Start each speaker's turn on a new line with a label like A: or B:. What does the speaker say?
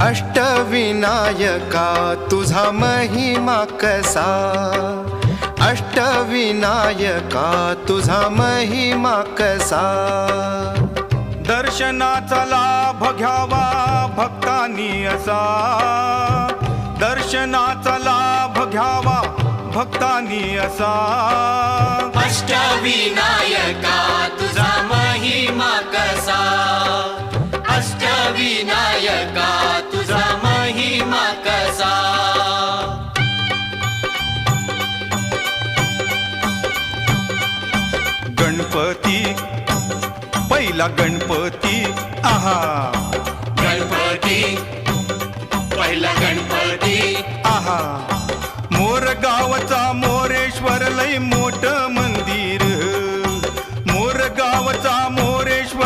A: अष्टविनायका तुझा महिमा कसा, अष्टविनायका तुझा महिमा कसा।
B: दर्शनाचा लाभ घ्यावा भक्तांनी असा, दर्शनाचा लाभ घ्यावा भक्तांनी असा।
C: अष्टविनायका तुझा महिमा कसा, अष्टविनायका तुझा महिमा कसा।
B: गणपती पहिला गणपती आहा,
C: गणपती पहिला गणपती
B: आहा। मोर गावचा मोरेश्वर लय मोठ मंदिर